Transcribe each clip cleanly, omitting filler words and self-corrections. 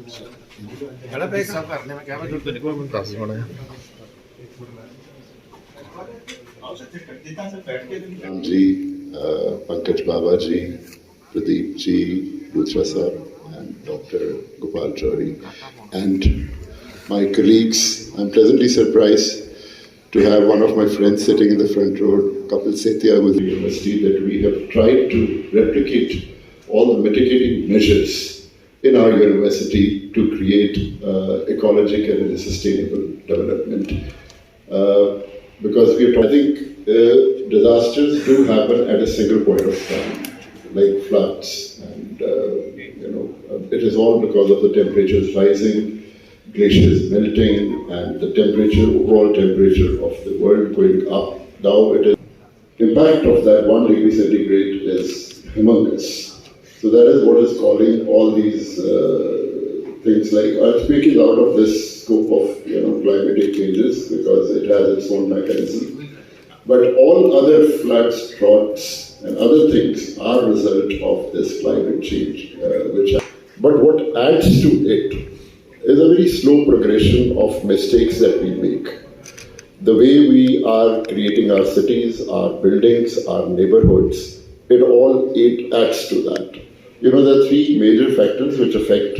बड़ा पैक साफ करने में क्या मतलब निकल मैं 10 होना है जी, पंकज बाबा जी, Pradeep ji, Luthra sir, and Dr. Gopal Chowri, and my colleagues. I'm pleasantly surprised to have one of my friends sitting in the front row, Kapil Sethia, with the university, that we have tried to replicate all the mitigating measures in our university to create ecological and sustainable development. Because I think disasters do happen at a single point of time, like floods, and it is all because of the temperatures rising, glaciers melting, and the overall temperature of the world going up. Now it is impact of that 1 degree centigrade is humongous. So that is what is calling all these things like speaking out of this scope of climatic changes because it has its own mechanism. But all other floods, droughts, and other things are a result of this climate change. But what adds to it is a very slow progression of mistakes that we make. The way we are creating our cities, our buildings, our neighborhoods, it adds to that. There are three major factors which affect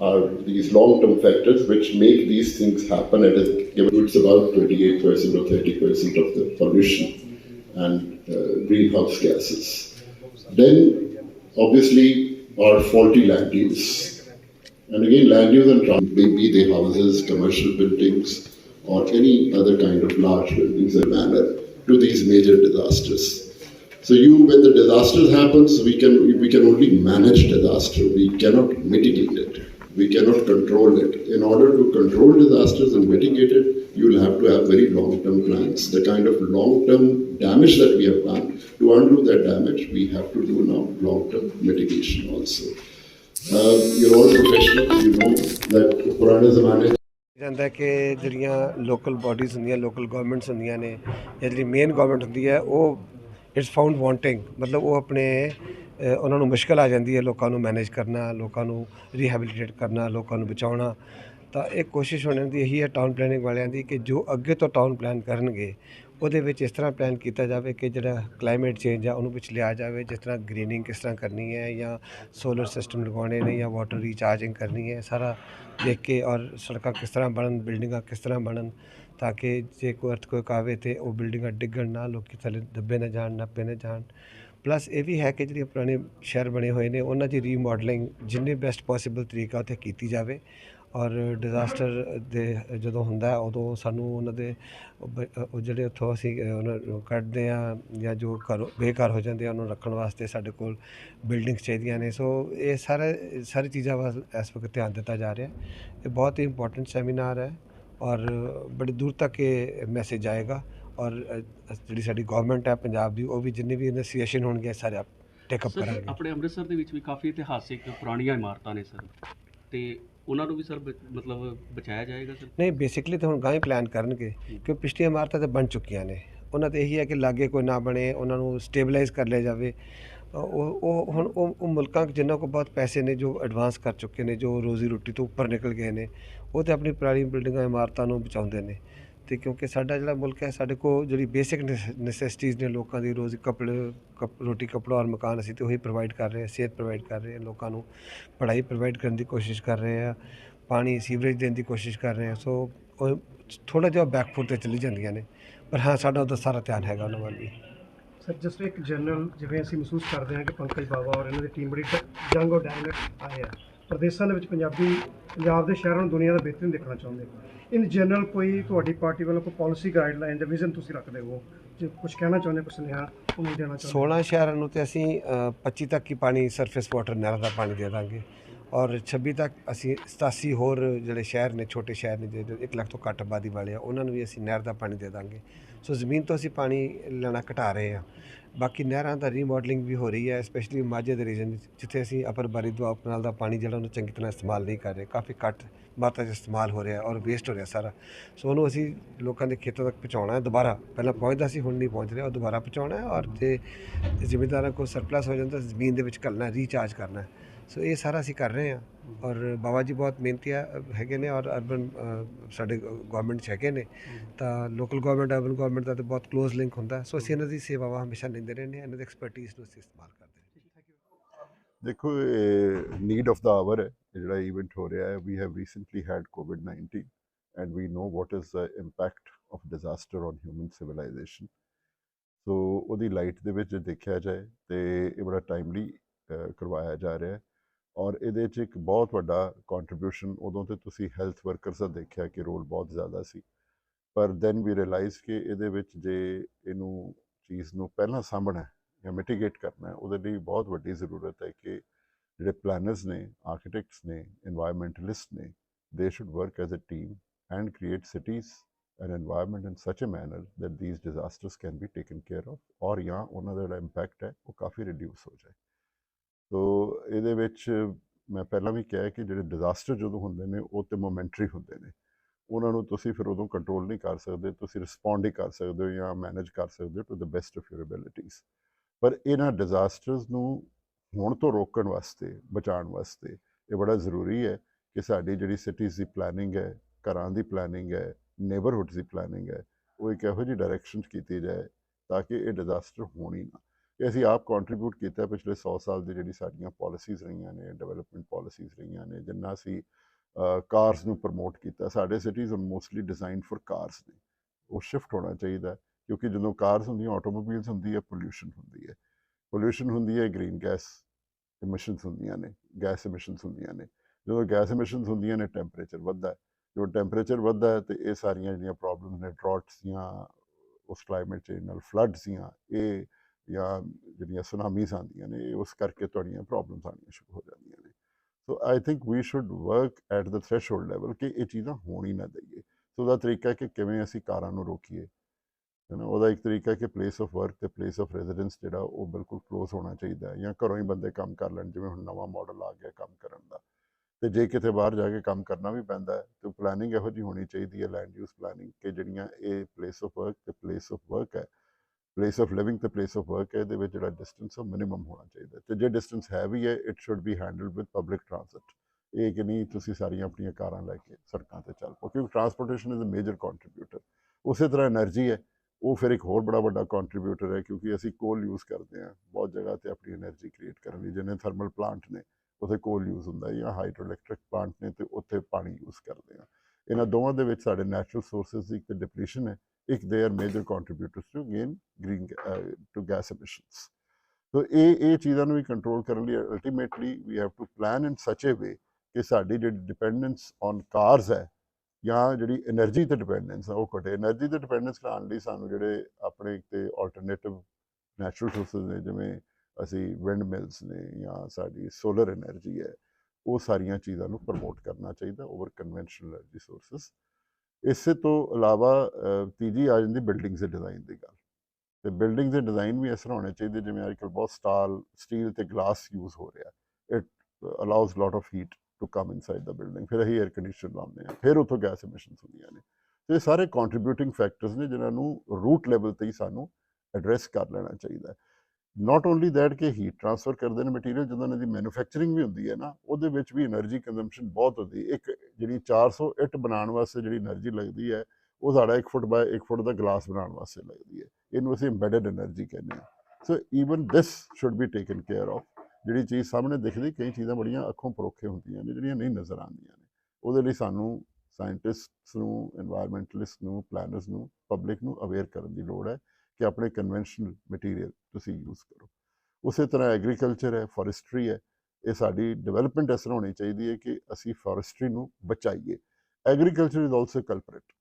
are these long-term factors which make these things happen. It's about 28% or 30% of the pollution and greenhouse gases. Then, obviously, our faulty land use. And again, land use and maybe the houses, commercial buildings, or any other kind of large buildings in manner to these major disasters. So when the disaster happens, we can only manage disaster. We cannot mitigate it. We cannot control it. In order to control disasters and mitigate it, you will have to have very long-term plans. The kind of long-term damage that we have done, to undo that damage, we have to do now long-term mitigation also. You're all professionals, you know that पुराने ज़माने ਜਾਂਦਾ ਕਿ ਜਿਹੜੀਆਂ local bodies ਹੁੰਦੀਆਂ local governments ਹੁੰਦੀਆਂ ਨੇ ਜਾਂ ਜਿਹੜੀ ਮੇਨ ਗਵਰਨਮੈਂਟ ਹੁੰਦੀ ਹੈ ਉਹ ਇਟਸ ਫਾਊਂਡ ਵਾਂਟਿੰਗ ਮਤਲਬ ਉਹ ਆਪਣੇ ਉਹਨਾਂ ਨੂੰ ਮੁਸ਼ਕਲ ਆ ਜਾਂਦੀ ਹੈ ਲੋਕਾਂ ਨੂੰ ਮੈਨੇਜ ਕਰਨਾ ਲੋਕਾਂ ਨੂੰ ਰੀਹੈਬਿਲਿਟੇਟ ਕਰਨਾ ਲੋਕਾਂ ਨੂੰ ਬਚਾਉਣਾ ਤਾਂ ਇਹ ਕੋਸ਼ਿਸ਼ ਹੋਣੀ ਦੀ ਇਹੀ ਹੈ ਟਾਊਨ ਪਲੈਨਿੰਗ ਵਾਲਿਆਂ ਦੀ ਕਿ ਜੋ ਅੱਗੇ ਤੋਂ ਟਾਊਨ ਪਲਾਨ ਕਰਨਗੇ ਉਹਦੇ ਵਿੱਚ ਇਸ ਤਰ੍ਹਾਂ ਪਲਾਨ ਕੀਤਾ ਜਾਵੇ ਕਿ ਜਿਹੜਾ ਕਲਾਈਮੇਟ ਚੇਂਜ ਆ ਉਹਨੂੰ ਵਿੱਚ ਲਿਆ ਜਾਵੇ ਜਿਸ ਤਰ੍ਹਾਂ ਗ੍ਰੀਨਿੰਗ ਕਿਸ ਤਰ੍ਹਾਂ ਕਰਨੀ ਹੈ ਜਾਂ ਸੋਲਰ ਸਿਸਟਮ ਲਗਾਉਣੇ ਨੇ ਜਾਂ ਵਾਟਰ ਰੀਚਾਰਜਿੰਗ ਕਰਨੀ ਹੈ ਸਾਰਾ देख के और सड़क किस तरह बनन बिल्डिंग किस तरह बनन ताकि जे कोई अर्थक्वेक आवे तो वो बिल्डिंग डिगन ना लोग थले दबे ना जान नपे ना जान प्लस ये भी है कि जी पुराने शहर बने हुए हैं उन्होंने की रीमॉडलिंग जिन्नी बेस्ट पॉसिबल तरीका उत्थे की जाए और डिजास्टर दे जो होंदा उदों सानू उन्होंने जोड़े उतों असी कढ़ते हैं या जो बेकार हो जाते हैं उन्होंने रखने वास्ते साढ़े कोल बिल्डिंग्स चाहिए ने सो ये सारी चीज़ों वाल इस वक्त ध्यान दिता जा रहा है ये बहुत ही इंपॉर्टेंट सैमीनार है और बड़ी दूर तक ये मैसेज आएगा और जी साड़ी गवर्नमेंट है पंजाब की वो भी जिन्ने भी इनिशिएशन होंगे सारे टेकअप करेंगे अपने अमृतसर के भी काफ़ी इतिहासिक पुरानिया इमारतां ने सर तो उन्होंने भी सर मतलब बचाया जाएगा सर नहीं बेसिकली तो हम गाँव प्लान करनगे क्योंकि पिछली इमारतां तो बन चुकियां ने उन्होंने तो यही है कि लागे कोई ना बने उन्होंने स्टेबलाइज कर लिया जाए वो मुल्कों जिन्हों को बहुत पैसे ने जो एडवांस कर चुके हैं जो रोजी रोटी तो उपर निकल गए हैं वो तो अपनी पुरानी बिल्डिंग इमारतों बचाते हैं तो क्योंकि साडा जिहड़ा मुल्क है साडे को जी बेसिक नैसेसिटीज़ ने लोगों की रोज़ रोटी कपड़ा और मकान असीं तो वही प्रोवाइड कर रहे हैं सेहत प्रोवाइड कर रहे हैं लोगों को पढ़ाई प्रोवाइड करने की कोशिश कर रहे हैं पानी सीवरेज देने की कोशिश कर रहे हैं सो थोड़ा जिहा बैकफुट ते चली जांदियां ने पर हाँ साडा उहदा सारा ध्यान हैगा उन्हां वल भी सर जस्ट एक जनरल जिवें असीं महसूस करते हैं कि पंकज बाबा और इन्हां दी टीम बड़ी जंग और डायनामिक आए हैं प्रदेशों के पंजाब के शहरों में दुनिया का बेहतरीन देखना चाहते इन जनरल कोई तुहाडी पार्टी वालों कोई पॉलिसी गाइडलाइन या विजन तुसीं रखते हो जो कुछ कहना चाहते कुछ सुनेहा उन्हें देना चाहते 16 शहरों में तो असीं 25 तक ही पानी सरफेस वाटर नहर का पानी दे देंगे और 26 तक असी 87 होर जोड़े शहर ने छोटे शहर ने जो 1 लाख तो घट आबादी वाले उन्होंने भी असी नहर का पानी दे देंगे सो जमीन तो असी पानी लेना घटा रहे हैं बाकी नहरों का रीमॉडलिंग भी हो रही है स्पैशली माझे के रीजन जिथे असी अपर बारी दुआ कनाल का पानी जो चंगी तरह इस्तेमाल नहीं कर रहे काफ़ी घट मात्रा इस्तेमाल हो रहा है और वेस्ट हो रहा सारा सो उन्होंने असी लोगों के खेतों तक पहुँचाना है दोबारा पहला पहुँचता सी हुण नहीं पहुँच रहा और दोबारा पहुँचाना है और जो जिमीदारों को सरप्लस हो जाता जमीन के घलना है रीचार्ज करना है ਸੋ ਇਹ ਸਾਰਾ ਅਸੀਂ ਕਰ ਰਹੇ ਹਾਂ ਔਰ ਬਾਬਾ ਜੀ ਬਹੁਤ ਮਿਹਨਤੀ ਹੈਗੇ ਨੇ ਔਰ ਅਰਬਨ ਸਾਡੇ ਗਵਰਨਮੈਂਟ 'ਚ ਹੈਗੇ ਨੇ ਤਾਂ ਲੋਕਲ ਗਵਰਨਮੈਂਟ ਅਰਬਨ ਗਵਰਨਮੈਂਟ ਦਾ ਤਾਂ ਬਹੁਤ ਕਲੋਜ਼ ਲਿੰਕ ਹੁੰਦਾ ਸੋ ਅਸੀਂ ਇਹਨਾਂ ਦੀ ਸੇਵਾਵਾਂ ਹਮੇਸ਼ਾ ਲੈਂਦੇ ਰਹਿੰਦੇ ਹਾਂ ਇਹਨਾਂ ਦੀ ਐਕਸਪਰਟਿਜ਼ ਨੂੰ ਅਸੀਂ ਇਸਤੇਮਾਲ ਕਰਦੇ ਹਾਂ ਦੇਖੋ ਨੀਡ ਆਫ ਦਾ ਆਵਰ ਹੈ ਇਹ ਜਿਹੜਾ ਇਵੈਂਟ ਹੋ ਰਿਹਾ ਹੈ we have recently had COVID-19 and we know what is the impact of disaster on human civilization so ਉਹਦੀ ਲਾਈਟ ਦੇ ਵਿੱਚ ਜੇ ਦੇਖਿਆ ਜਾਏ ਤੇ ਇਹ ਬੜਾ ਟਾਈਮਲੀ ਕਰਵਾਇਆ ਜਾ ਰਿਹਾ ਹੈ ਔਰ ਇਹਦੇ 'ਚ ਇੱਕ ਬਹੁਤ ਵੱਡਾ ਕੰਟਰੀਬਿਊਸ਼ਨ ਉਦੋਂ ਤੇ ਤੁਸੀਂ ਹੈਲਥ ਵਰਕਰਸ ਦਾ ਦੇਖਿਆ ਕਿ ਰੋਲ ਬਹੁਤ ਜ਼ਿਆਦਾ ਸੀ ਪਰ ਦੈਨ ਵੀ ਰਿਅਲਾਈਜ਼ ਕਿ ਇਹਦੇ ਵਿੱਚ ਜੇ ਇਹਨੂੰ ਚੀਜ਼ ਨੂੰ ਪਹਿਲਾਂ ਸਾਂਭਣਾ ਜਾਂ ਮਿਟੀਗੇਟ ਕਰਨਾ ਹੈ ਉਹਦੇ ਲਈ ਬਹੁਤ ਵੱਡੀ ਜ਼ਰੂਰਤ ਹੈ ਕਿ ਜਿਹੜੇ ਪਲੈਨਰਸ ਨੇ ਆਰਕੀਟੈਕਟਸ ਨੇ ਇਨਵਾਇਰਮੈਂਟਲਿਸਟ ਨੇ ਦੇ should work as a team and create cities an environment in such a manner that these disasters can be taken care of ਔਰ ਜਾਂ ਉਹਨਾਂ ਦਾ ਜਿਹੜਾ ਇੰਪੈਕਟ ਹੈ ਉਹ ਕਾਫੀ ਰਿਡਿਊਸ ਹੋ ਜਾਏ ਸੋ ਇਹਦੇ ਵਿੱਚ ਮੈਂ ਪਹਿਲਾਂ ਵੀ ਕਿਹਾ ਕਿ ਜਿਹੜੇ ਡਿਜ਼ਾਸਟਰ ਜਦੋਂ ਹੁੰਦੇ ਨੇ ਉਹ ਤੇ ਮੋਮੈਂਟਰੀ ਹੁੰਦੇ ਨੇ ਉਹਨਾਂ ਨੂੰ ਤੁਸੀਂ ਫਿਰ ਉਦੋਂ ਕੰਟਰੋਲ ਨਹੀਂ ਕਰ ਸਕਦੇ ਤੁਸੀਂ ਰਿਸਪੌਂਡ ਹੀ ਕਰ ਸਕਦੇ ਹੋ ਜਾਂ ਮੈਨੇਜ ਕਰ ਸਕਦੇ ਹੋ to the best of your abilities ਪਰ ਇਹਨਾਂ ਡਿਜ਼ਾਸਟਰਸ ਨੂੰ ਹੋਣ ਤੋਂ ਰੋਕਣ ਵਾਸਤੇ ਬਚਾਉਣ ਵਾਸਤੇ ਇਹ ਬੜਾ ਜ਼ਰੂਰੀ ਹੈ ਕਿ ਸਾਡੀ ਜਿਹੜੀ ਸਿਟੀਜ਼ ਦੀ ਪਲੈਨਿੰਗ ਹੈ ਘਰਾਂ ਦੀ ਪਲੈਨਿੰਗ ਹੈ ਨੇਬਰਹੁੱਡਸ ਦੀ ਪਲੈਨਿੰਗ ਹੈ ਉਹ ਇੱਕ ਇਹੋ ਜਿਹੀ ਡਾਇਰੈਕਸ਼ਨ 'ਚ ਕੀਤੀ ਜਾਏ ਤਾਂ ਕਿ ਇਹ ਡਿਜ਼ਾਸਟਰ ਹੋਣ ਹੀ ਨਾ ਇਹ ਅਸੀਂ ਆਪ ਕੰਟਰੀਬਿਊਟ ਕੀਤਾ ਪਿਛਲੇ 100 ਸਾਲ ਦੀ ਜਿਹੜੀ ਸਾਡੀਆਂ ਪਾਲਿਸੀਜ਼ ਰਹੀਆਂ ਨੇ ਡਿਵੈਲਪਮੈਂਟ ਪਾਲਿਸੀਜ਼ ਰਹੀਆਂ ਨੇ ਜਿੰਨਾ ਅਸੀਂ ਕਾਰਸ ਨੂੰ ਪ੍ਰਮੋਟ ਕੀਤਾ ਸਾਡੇ cities mostly design for cars ਨੇ ਉਹ ਸ਼ਿਫਟ ਹੋਣਾ ਚਾਹੀਦਾ ਕਿਉਂਕਿ ਜਦੋਂ ਕਾਰਸ ਹੁੰਦੀਆਂ ਆਟੋਮੋਬਾਈਲਸ ਹੁੰਦੀ ਹੈ ਪੋਲਿਊਸ਼ਨ ਹੁੰਦੀ ਹੈ ਗ੍ਰੀਨ ਗੈਸ ਐਮਿਸ਼ਨਸ ਹੁੰਦੀਆਂ ਨੇ ਗੈਸ ਐਮਿਸ਼ਨਸ ਹੁੰਦੀਆਂ ਨੇ ਜਦੋਂ ਗੈਸ ਐਮਿਸ਼ਨਸ ਹੁੰਦੀਆਂ ਨੇ ਟੈਂਪਰੇਚਰ ਵੱਧਦਾ ਜੋ ਟੈਂਪਰੇਚਰ ਵੱਧਦਾ ਹੈ ਤੇ ਇਹ ਸਾਰੀਆਂ ਜਿਹੜੀਆਂ ਪ੍ਰੋਬਲਮਸ ਨੇ ਡਰਾਟਸ ਦੀਆਂ ਉਸ ਕਲਾਈਮੇਟ ਚੇਂਜ ਨਾਲ ਫਲੱਡਸ ਦੀਆਂ ਇਹ ਜਾਂ ਜਿਹੜੀਆਂ ਸੁਨਾਮੀਜ਼ ਆਉਂਦੀਆਂ ਨੇ ਇਹ ਉਸ ਕਰਕੇ ਤੁਹਾਡੀਆਂ ਪ੍ਰੋਬਲਮਸ ਆਉਣੀਆਂ ਸ਼ੁਰੂ ਹੋ ਜਾਂਦੀਆਂ ਨੇ so I think we should work at the threshold level ਕਿ ਇਹ ਚੀਜ਼ਾਂ ਹੋਣ ਹੀ ਨਾ ਦਈਏ ਸੋ ਉਹਦਾ ਤਰੀਕਾ ਕਿ ਕਿਵੇਂ ਅਸੀਂ ਕਾਰਾਂ ਨੂੰ ਰੋਕੀਏ ਹੈ ਨਾ ਉਹਦਾ ਇੱਕ ਤਰੀਕਾ ਕਿ ਪਲੇਸ ਆਫ ਵਰਕ ਤੇ ਪਲੇਸ ਆਫ ਰੈਜ਼ੀਡੈਂਸ ਜਿਹੜਾ ਉਹ ਬਿਲਕੁਲ ਕਲੋਜ਼ ਹੋਣਾ ਚਾਹੀਦਾ ਜਾਂ ਘਰੋਂ ਹੀ ਬੰਦੇ ਕੰਮ ਕਰ ਲੈਣ ਜਿਵੇਂ ਹੁਣ ਨਵਾਂ ਮਾਡਲ ਆ ਗਿਆ ਕੰਮ ਕਰਨ ਦਾ ਤੇ ਜੇ ਕਿਤੇ ਬਾਹਰ ਜਾ ਕੇ ਕੰਮ ਕਰਨਾ ਵੀ ਪੈਂਦਾ ਹੈ ਤੇ ਪਲੈਨਿੰਗ ਇਹੋ ਜਿਹੀ ਹੋਣੀ ਚਾਹੀਦੀ ਹੈ ਲੈਂਡ ਯੂਜ਼ ਪਲੈਨਿੰਗ ਕਿ ਜਿਹੜੀਆਂ ਇਹ ਪਲੇਸ ਆਫ ਵਰਕ ਤੇ ਪਲੇਸ ਆਫ ਵਰਕ ਹੈ ਪਲੇਸ ਆਫ ਲਿਵਿੰਗ ਤੇ ਪਲੇਸ ਆਫ ਵਰਕ ਹੈ ਇਹਦੇ ਵਿੱਚ ਜਿਹੜਾ ਡਿਸਟੈਂਸ ਉਹ ਮਿਨੀਮਮ ਹੋਣਾ ਚਾਹੀਦਾ ਤੇ ਜੇ ਡਿਸਟੈਂਸ ਹੈ ਵੀ ਹੈ it should be handled with public transport ਇਹ ਕਿ ਨਹੀਂ ਤੁਸੀਂ ਸਾਰੀਆਂ ਆਪਣੀਆਂ ਕਾਰਾਂ ਲੈ ਕੇ ਸੜਕਾਂ ਤੇ ਚੱਲ ਪਓ ਕਿਉਂਕਿ ਟਰਾਂਸਪੋਰਟੇਸ਼ਨ ਇਜ਼ ਅ ਮੇਜਰ ਕੰਟਰੀਬਿਊਟਰ ਉਸੇ ਤਰ੍ਹਾਂ એનર્ਜੀ ਹੈ ਉਹ ਫਿਰ ਇੱਕ ਹੋਰ ਬੜਾ ਵੱਡਾ ਕੰਟਰੀਬਿਊਟਰ ਹੈ ਕਿਉਂਕਿ ਅਸੀਂ ਕੋਲ ਯੂਜ਼ ਕਰਦੇ ਹਾਂ ਬਹੁਤ ਜਗ੍ਹਾ ਤੇ ਆਪਣੀ એનર્ਜੀ ਕ੍ਰੀਏਟ ਕਰਨ ਲਈ ਜਿਵੇਂ ਥਰਮਲ ਪਲਾਂਟ ਨੇ ਉੱਥੇ ਕੋਲ ਯੂਜ਼ ਹੁੰਦਾ ਜਾਂ ਹਾਈਡਰੋ ਇਲੈਕਟ੍ਰਿਕ ਪਲਾਂਟ ਨੇ ਤੇ ਉੱਥੇ ਪਾਣੀ ਯੂਜ਼ ਕਰਦੇ ਆ ਇਹਨਾਂ ਦੋਵਾਂ ਦੇ ਵਿੱਚ ਸਾਡੇ ਨੈਚੁਰਲ ਸੋਰਸਿਸ ਦੀ ਇੱਕ ਡਿਪਲੀਸ਼ਨ ਹੈ ਇੱਕ they are major contributors to gain green to gas emissions so ਇਹ ਚੀਜ਼ਾਂ ਨੂੰ ਵੀ ਕੰਟਰੋਲ ਕਰਨ ਲਈ ultimately we have to plan in such a ਵੇ ਕਿ ਸਾਡੀ ਜਿਹੜੀ ਡਿਪੈਂਡੈਂਸ ਔਨ ਕਾਰਸ ਹੈ ਜਾਂ ਜਿਹੜੀ એનર્ਜੀ ਤੇ ਡਿਪੈਂਡੈਂਸ ਹੈ ਉਹ ਘਟੇ એનર્ਜੀ ਤੇ ਡਿਪੈਂਡੈਂਸ ਘਟਾਉਣ ਲਈ ਸਾਨੂੰ ਜਿਹੜੇ ਆਪਣੇ ਤੇ ਆਲਟਰਨੇਟਿਵ ਨੈਚੁਰਲ ਸੋਰਸਿਸ ਨੇ ਜਿਵੇਂ ਅਸੀਂ ਵਿੰਡ ਮਿਲਸ ਨੇ ਜਾਂ ਸਾਡੀ ਸੋਲਰ એનર્ਜੀ ਹੈ ਉਹ ਸਾਰੀਆਂ ਚੀਜ਼ਾਂ ਨੂੰ ਪ੍ਰਮੋਟ ਕਰਨਾ ਚਾਹੀਦਾ ਓਵਰ ਕਨਵੈਨਸ਼ਨਲ એનર્ਜੀ ਸੋਰਸਿਸ ਇਸੇ ਤੋਂ ਇਲਾਵਾ ਤੀਜੀ ਆ ਜਾਂਦੀ ਬਿਲਡਿੰਗਸ ਦੇ ਡਿਜ਼ਾਈਨ ਦੀ ਗੱਲ ਤੇ ਬਿਲਡਿੰਗਸ ਦੇ ਡਿਜ਼ਾਈਨ ਵੀ ਇਸ ਤਰ੍ਹਾਂ ਹੋਣੇ ਚਾਹੀਦੇ ਜਿਵੇਂ ਅੱਜ ਕੱਲ੍ਹ ਬਹੁਤ ਸਟੀਲ ਤੇ ਗਲਾਸ ਯੂਜ਼ ਹੋ ਰਿਹਾ it allows lot of heat to come inside the building ਫਿਰ ਅਸੀਂ ਏਅਰ ਕੰਡੀਸ਼ਨ ਲਾਉਂਦੇ ਹਾਂ ਫਿਰ ਉੱਥੋਂ ਗੈਸ ਐਮਿਸ਼ਨਸ ਹੁੰਦੀਆਂ ਨੇ ਤੇ ਇਹ ਸਾਰੇ ਕੰਟਰੀਬਿਊਟਿੰਗ ਫੈਕਟਰਸ ਨੇ ਜਿਨ੍ਹਾਂ ਨੂੰ ਰੂਟ ਲੈਵਲ ਤੇ ਹੀ ਸਾਨੂੰ ਐਡਰੈਸ ਕਰ ਲੈਣਾ ਚਾਹੀਦਾ ਨਾਟ ਓਨਲੀ ਦੈਟ ਕਿ ਹੀਟ ਟ੍ਰਾਂਸਫਰ ਕਰਦੇ ਨੇ ਮਟੀਰੀਅਲ ਜਦੋਂ ਇਹਨਾਂ ਦੀ ਮੈਨੂਫੈਕਚਰਿੰਗ ਵੀ ਹੁੰਦੀ ਹੈ ਨਾ ਉਹਦੇ ਵਿੱਚ ਵੀ એનર્ਜੀ ਕੰਜ਼ੰਪਸ਼ਨ ਬਹੁਤ ਹੁੰਦੀ ਇੱਕ ਜਿਹੜੀ 400 ਇੱਟ ਬਣਾਉਣ ਵਾਸਤੇ ਜਿਹੜੀ એનર્ਜੀ ਲੱਗਦੀ ਹੈ ਉਹ ਸਾਡਾ 1 ਫੁੱਟ ਬਾਏ 1 ਫੁੱਟ ਦਾ ਗਲਾਸ ਬਣਾਉਣ ਵਾਸਤੇ ਲੱਗਦੀ ਹੈ ਇਹਨੂੰ ਅਸੀਂ ਇੰਬੈਡਡ એનર્ਜੀ ਕਹਿੰਦੇ ਹਾਂ so even this should be taken care of ਜਿਹੜੀ ਚੀਜ਼ ਸਾਹਮਣੇ ਦਿਖਦੀ ਕਈ ਚੀਜ਼ਾਂ ਬੜੀਆਂ ਅੱਖੋਂ ਪਰੋਖੇ ਹੁੰਦੀਆਂ ਨੇ ਜਿਹੜੀਆਂ ਨਹੀਂ ਨਜ਼ਰ ਆਉਂਦੀਆਂ ਨੇ ਉਹਦੇ ਲਈ ਸਾਨੂੰ ਸਾਇੰਟਿਸਟਸ ਨੂੰ ਇਨਵਾਇਰਮੈਂਟਲਿਸਟ ਨੂੰ ਪਲੈਨਰਸ ਨੂੰ ਪਬਲਿਕ ਨੂੰ ਅਵੇਅਰ ਕਰਨ ਦੀ ਲੋੜ ਹੈ ਕਿ ਆਪਣੇ ਕਨਵੈਨਸ਼ਨਲ ਮਟੀਰੀਅਲ ਤੁਸੀਂ ਯੂਜ਼ ਕਰੋ ਉਸੇ ਤਰ੍ਹਾਂ ਐਗਰੀਕਲਚਰ ਹੈ ਫੋਰੈਸਟਰੀ ਹੈ ਇਹ ਸਾਡੀ ਡਿਵੈਲਪਮੈਂਟ ਇਸ ਤਰ੍ਹਾਂ ਹੋਣੀ ਚਾਹੀਦੀ ਹੈ ਕਿ ਅਸੀਂ ਫੋਰੈਸਟਰੀ ਨੂੰ ਬਚਾਈਏ ਐਗਰੀਕਲਚਰ ਇਜ਼ ਆਲਸੋ ਕਲਪਰੇਟ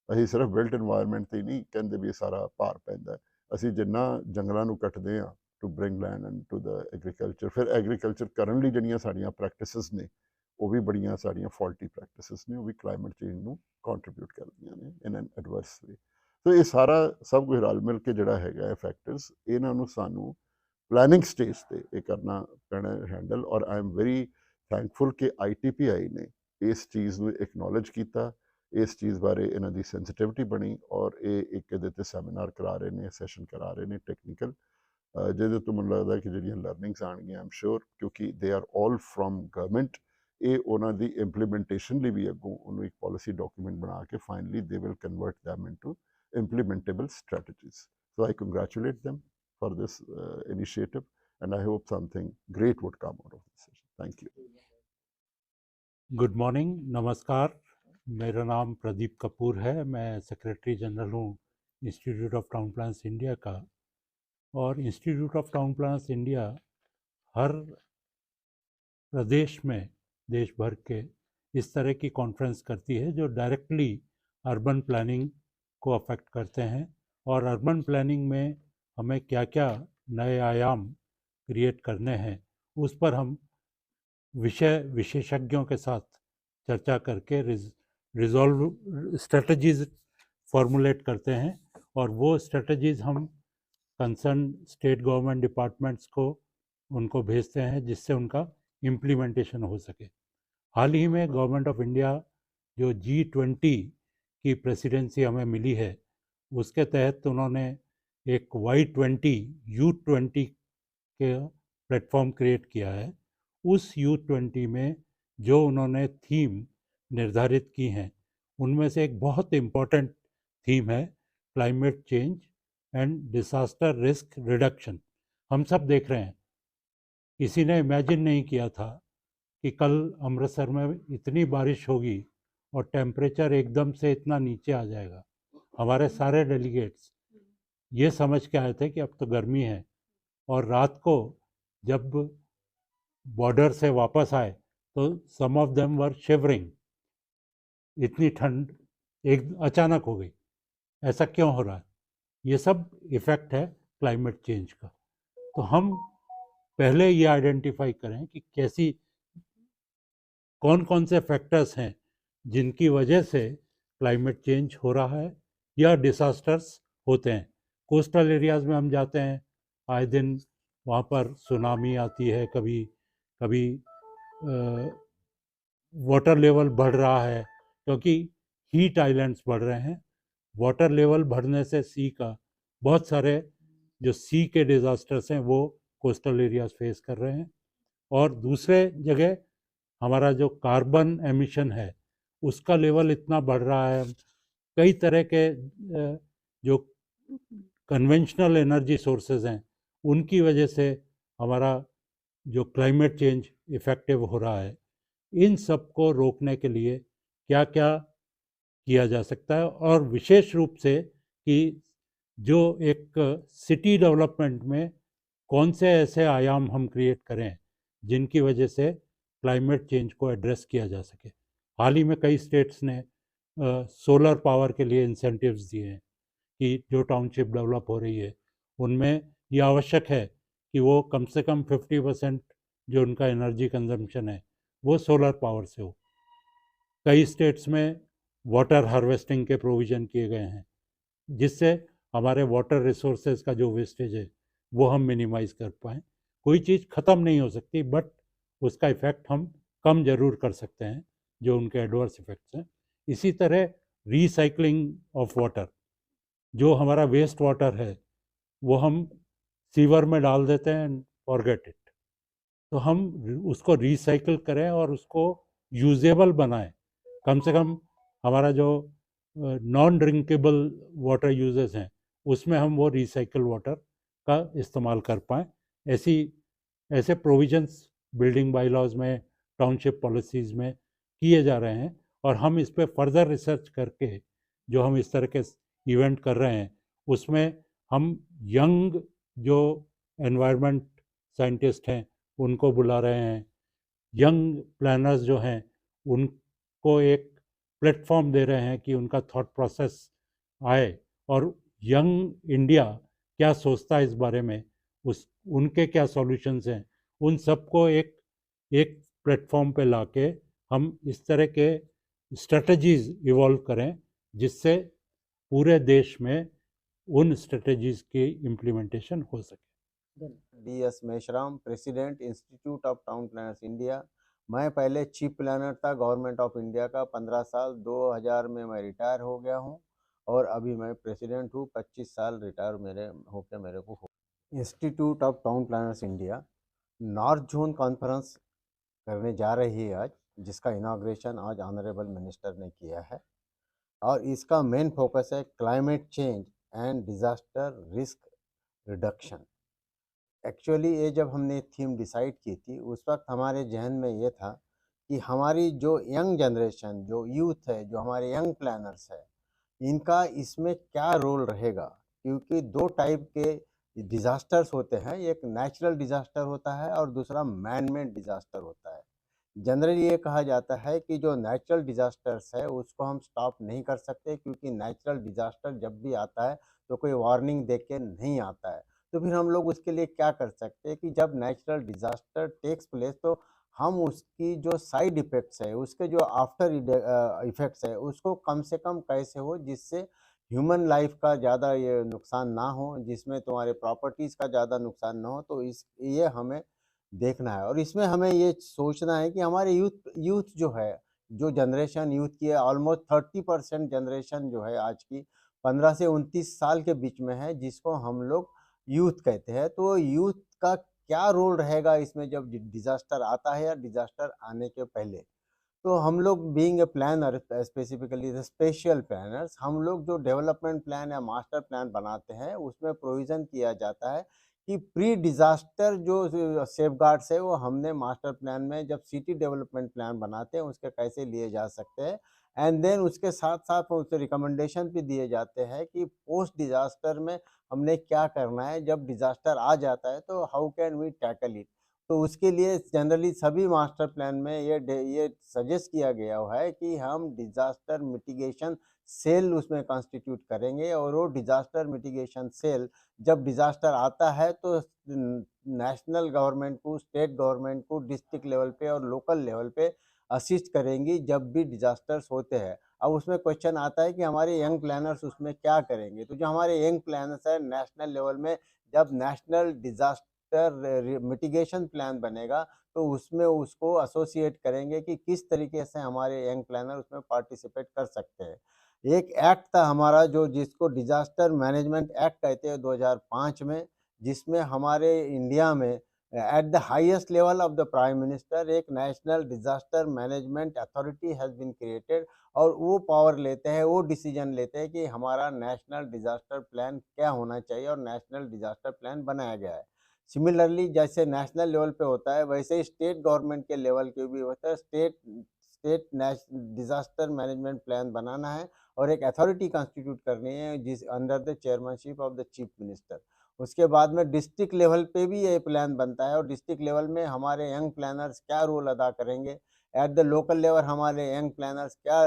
ਅਸੀਂ ਸਿਰਫ ਬਿਲਟ ਇਨਵਾਇਰਮੈਂਟ 'ਤੇ ਨਹੀਂ ਕਹਿੰਦੇ ਵੀ ਇਹ ਸਾਰਾ ਭਾਰ ਪੈਂਦਾ ਅਸੀਂ ਜਿੰਨਾ ਜੰਗਲਾਂ ਨੂੰ ਕੱਟਦੇ ਹਾਂ to bring land and to the agriculture ਫਿਰ ਐਗਰੀਕਲਚਰ ਕਰਨ ਲਈ ਜਿਹੜੀਆਂ ਸਾਡੀਆਂ ਪ੍ਰੈਕਟਿਸਿਸ ਨੇ ਉਹ ਵੀ ਬੜੀਆਂ ਸਾਡੀਆਂ ਫਾਲਟੀ ਪ੍ਰੈਕਟਿਸਿਸ ਨੇ ਉਹ ਵੀ ਕਲਾਈਮੇਟ ਚੇਂਜ ਨੂੰ ਕੰਟਰੀਬਿਊਟ ਕਰਦੀਆਂ ਨੇ ਇਨ ਐਨ ਐਡਵਰਸ ਵੇ ਸੋ ਇਹ ਸਾਰਾ ਸਭ ਕੁਝ ਰਲ ਮਿਲ ਕੇ ਜਿਹੜਾ ਹੈਗਾ ਫੈਕਟਰਸ ਇਹਨਾਂ ਨੂੰ ਸਾਨੂੰ ਪਲੈਨਿੰਗ ਸਟੇਜ ਤੇ ਇਹ ਕਰਨਾ ਪੈਣਾ ਹੈਂਡਲ ਔਰ ਆਈ ਐਮ ਵੈਰੀ ਥੈਂਕਫੁਲ ਕਿ ITPI ਨੇ ਇਸ ਚੀਜ਼ ਨੂੰ ਐਕਨੋਲੇਜ ਕੀਤਾ ਇਸ ਚੀਜ਼ ਬਾਰੇ ਇਹਨਾਂ ਦੀ ਸੈਂਸਿਟਿਵਿਟੀ ਬਣੀ ਔਰ ਇਹ ਇੱਕ ਇਹਦੇ ਤੇ ਸੈਮੀਨਾਰ ਕਰਾ ਰਹੇ ਨੇ ਸੈਸ਼ਨ ਕਰਾ ਰਹੇ ਨੇ ਟੈਕਨੀਕਲ ਜਿਹਦੇ ਤੋਂ ਮੈਨੂੰ ਲੱਗਦਾ ਕਿ ਜਿਹੜੀਆਂ ਲਰਨਿੰਗਸ ਆਉਣਗੀਆਂ ਆਮ ਸ਼ੋਰ, ਕਿਉਂਕਿ they are all from government, ਇਹ ਉਹਨਾਂ ਦੀ ਇੰਪਲੀਮੈਂਟੇਸ਼ਨ ਲਈ ਵੀ ਅੱਗੋਂ ਉਹਨੂੰ ਇੱਕ ਪਾਲਿਸੀ ਡਾਕੂਮੈਂਟ ਬਣਾ ਕੇ finally they will convert them into implementable strategies. So I congratulate them for this initiative, and I hope something great would come out of this session. Thank you. Good morning, नमस्कार। मेरा नाम प्रदीप कपूर है। मैं secretary general हूँ institute of town planners India का। और institute of town planners India हर प्रदेश में देश भर के इस तरह की कॉन्फ्रेंस करती है जो डायरेक्टली अर्बन प्लानिंग को अफेक्ट करते हैं, और अर्बन प्लानिंग में हमें क्या क्या नए आयाम क्रिएट करने हैं उस पर हम विशेषज्ञों के साथ चर्चा करके रिजॉल्व स्ट्रेटजीज फॉर्मुलेट करते हैं, और वो स्ट्रेटजीज हम कंसर्न स्टेट गवर्नमेंट डिपार्टमेंट्स को उनको भेजते हैं जिससे उनका इम्प्लीमेंटेशन हो सके। हाल ही में गवर्नमेंट ऑफ इंडिया जो G20 की प्रेसिडेंसी हमें मिली है, उसके तहत उन्होंने एक Y20 U20 के प्लेटफॉर्म क्रिएट किया है। उस U20 में जो उन्होंने थीम निर्धारित की हैं उनमें से एक बहुत इम्पॉर्टेंट थीम है climate change and disaster risk reduction. हम सब देख रहे हैं, किसी ने इमेजिन नहीं किया था कि कल अमृतसर में इतनी बारिश होगी और टेम्परेचर एकदम से इतना नीचे आ जाएगा। हमारे सारे डेलीगेट्स ये समझ के आए थे कि अब तो गर्मी है, और रात को जब बॉर्डर से वापस आए तो सम ऑफ देम वर शिवरिंग। इतनी ठंड एक अचानक हो गई, ऐसा क्यों हो रहा है? ये सब इफ़ेक्ट है क्लाइमेट चेंज का। तो हम पहले ये आइडेंटिफाई करें कि कैसी कौन कौन से फैक्टर्स हैं जिनकी वजह से क्लाइमेट चेंज हो रहा है या डिसास्टर्स होते हैं। कोस्टल एरियाज़ में हम जाते हैं, आए दिन वहाँ पर सुनामी आती है, कभी कभी वाटर लेवल बढ़ रहा है क्योंकि हीट आइलैंड्स बढ़ रहे हैं। वाटर लेवल बढ़ने से सी का बहुत सारे जो सी के डिज़ास्टर्स हैं वो कोस्टल एरियाज फेस कर रहे हैं। और दूसरे जगह हमारा जो कार्बन एमिशन है उसका लेवल इतना बढ़ रहा है, कई तरह के जो कन्वेंशनल एनर्जी सोर्सेज हैं उनकी वजह से हमारा जो क्लाइमेट चेंज इफ़ेक्टिव हो रहा है। इन सब को रोकने के लिए क्या क्या किया जा सकता है, और विशेष रूप से कि जो एक सिटी डेवलपमेंट में कौन से ऐसे आयाम हम क्रिएट करें जिनकी वजह से क्लाइमेट चेंज को एड्रेस किया जा सके। हाल ही में कई स्टेट्स ने सोलर पावर के लिए इंसेंटिव्स दिए हैं कि जो टाउनशिप डेवलप हो रही है उनमें ये आवश्यक है कि वो कम से कम 50% जो उनका एनर्जी कंजम्पशन है वो सोलर पावर से हो। कई स्टेट्स में वाटर हार्वेस्टिंग के प्रोविज़न किए गए हैं जिससे हमारे वाटर रिसोर्सेज का जो वेस्टेज है वो हम मिनिमाइज़ कर पाएँ। कोई चीज़ ख़त्म नहीं हो सकती, बट उसका इफ़ेक्ट हम कम ज़रूर कर सकते हैं जो उनके एडवर्स इफ़ेक्ट्स हैं। इसी तरह रीसाइक्लिंग ऑफ वाटर, जो हमारा वेस्ट वाटर है वो हम सीवर में डाल देते हैं एंड फॉरगेट इट। तो हम उसको रीसाइकिल करें और उसको यूजेबल बनाएं। कम से कम हमारा जो नॉन ड्रिंकेबल वाटर यूजेस हैं उसमें हम वो रिसाइकल वाटर का इस्तेमाल कर पाएँ। ऐसे प्रोविजंस बिल्डिंग बाईलॉज में, टाउनशिप पॉलिसीज़ में किए जा रहे हैं, और हम इस पे फर्दर रिसर्च करके जो हम इस तरह के इवेंट कर रहे हैं उसमें हम यंग जो एनवायरनमेंट साइंटिस्ट हैं उनको बुला रहे हैं। यंग प्लानर्स जो हैं उनको एक प्लेटफॉर्म दे रहे हैं कि उनका थॉट प्रोसेस आए, और यंग इंडिया क्या सोचता है इस बारे में, उनके क्या सॉल्यूशंस हैं, उन सबको एक प्लेटफॉर्म पे लाके हम इस तरह के स्ट्रेटजीज़ इवॉल्व करें जिससे पूरे देश में उन स्ट्रेटजीज़ की इम्प्लीमेंटेशन हो सके। DS Meshram, president institute of town planners India. मैं पहले चीफ प्लानर था गवर्नमेंट ऑफ इंडिया का 15 साल। 2000 में मैं रिटायर हो गया हूं और अभी मैं प्रेसिडेंट हूं। 25 साल रिटायर मेरे को हो institute of town planners India north zone conference करने जा रही है आज, जिसका इनाग्रेशन आज ऑनरेबल मिनिस्टर ने किया है। और इसका मेन फोकस है climate change and disaster risk reduction. Actually ये जब हमने थीम डिसाइड की थी, उस वक्त हमारे जहन में ये था कि हमारी जो यंग जनरेशन, जो यूथ है, जो हमारे यंग प्लानर्स है, इनका इसमें क्या रोल रहेगा। क्योंकि दो टाइप के डिज़ास्टर्स होते हैं, एक नेचुरल डिज़ास्टर होता है और दूसरा मैन मेड डिज़ास्टर होता है। जनरली ये कहा जाता है कि जो नेचुरल डिज़ास्टर्स है उसको हम स्टॉप नहीं कर सकते, क्योंकि नेचुरल डिज़ास्टर जब भी आता है तो कोई वार्निंग दे के नहीं आता है। तो फिर हम लोग उसके लिए क्या कर सकते हैं कि जब नेचुरल डिज़ास्टर टेक्स प्लेस तो हम उसकी जो साइड इफ़ेक्ट्स है, उसके जो आफ्टर इफ़ेक्ट्स है, उसको कम से कम कैसे हो जिससे ह्यूमन लाइफ का ज़्यादा ये नुकसान ना हो, जिसमें तुम्हारे प्रॉपर्टीज़ का ज़्यादा नुकसान ना हो। तो इस ये हमें देखना है और इसमें हमें ये सोचना है कि हमारे यूथ यूथ जो है, जो जनरेशन यूथ की है, ऑलमोस्ट 30% जनरेशन जो है आज की 15 से 29 साल के बीच में है, जिसको हम लोग यूथ कहते हैं। तो यूथ का क्या रोल रहेगा इसमें जब डिज़ास्टर आता है या डिज़ास्टर आने के पहले। तो हम लोग being a planner, specifically the spatial planners, हम लोग जो डेवलपमेंट प्लान या मास्टर प्लान बनाते हैं उसमें प्रोविज़न किया जाता है कि प्री डिज़ास्टर जो सेफगार्ड्स है वो हमने मास्टर प्लान में जब सिटी डेवलपमेंट प्लान बनाते हैं उसके कैसे लिए जा सकते हैं। एंड देन उसके साथ-साथ उससे रिकमेंडेशन भी दिए जाते हैं कि पोस्ट डिज़ास्टर में हमने क्या करना है, जब डिज़ास्टर आ जाता है तो how can we tackle it. तो उसके लिए जनरली सभी मास्टर प्लान में ये सजेस्ट किया गया हुआ है कि हम डिज़ास्टर मिटिगेशन सेल उसमें कॉन्स्टिट्यूट करेंगे, और वो डिज़ास्टर मिटिगेशन सेल जब डिज़ास्टर आता है तो नेशनल गवर्नमेंट को, स्टेट गवर्नमेंट को, डिस्ट्रिक्ट लेवल पे और लोकल लेवल पे असिस्ट करेंगी जब भी डिज़ास्टर्स होते हैं। अब उसमें क्वेश्चन आता है कि हमारे यंग प्लानर्स उसमें क्या करेंगे। तो जो हमारे यंग प्लानर्स हैं नेशनल लेवल में, जब नेशनल डिज़ास्टर मिटिगेशन प्लान बनेगा तो उसमें उसको एसोसिएट करेंगे कि किस तरीके से हमारे यंग प्लानर उसमें पार्टिसिपेट कर सकते हैं। एक एक्ट था हमारा जो जिसको डिज़ास्टर मैनेजमेंट एक्ट कहते हैं 2005 में, जिसमें हमारे इंडिया में at the highest level of the prime minister एक national disaster management authority has been created, और वो पावर लेते हैं, वो डिसीजन लेते हैं कि हमारा नेशनल डिज़ास्टर प्लान क्या होना चाहिए, और नेशनल डिज़ास्टर प्लान बनाया गया है। सिमिलरली जैसे नेशनल लेवल पे होता है वैसे ही स्टेट गवर्नमेंट के लेवल के भी होता है। State state disaster management plan बनाना है और एक अथॉरिटी कॉन्स्टिट्यूट करनी है जिस under the chairmanship of the chief minister. उसके बाद में डिस्ट्रिक्ट लेवल पे भी ये प्लान बनता है, और डिस्ट्रिक्ट लेवल में हमारे यंग प्लानर्स क्या रोल अदा करेंगे, एट द लोकल लेवल हमारे यंग प्लानर्स क्या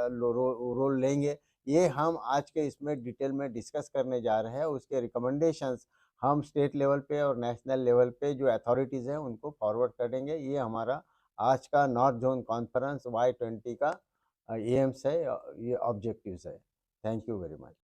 रोल लेंगे, ये हम आज के इसमें डिटेल में डिस्कस करने जा रहे हैं। उसके रिकमेंडेशंस हम स्टेट लेवल पे और नेशनल लेवल पे जो अथॉरिटीज़ हैं उनको फॉरवर्ड करेंगे। ये हमारा आज का नॉर्थ जोन कॉन्फ्रेंस Y20 का एम्स है, ये ऑब्जेक्टिव्स है। Thank you very much.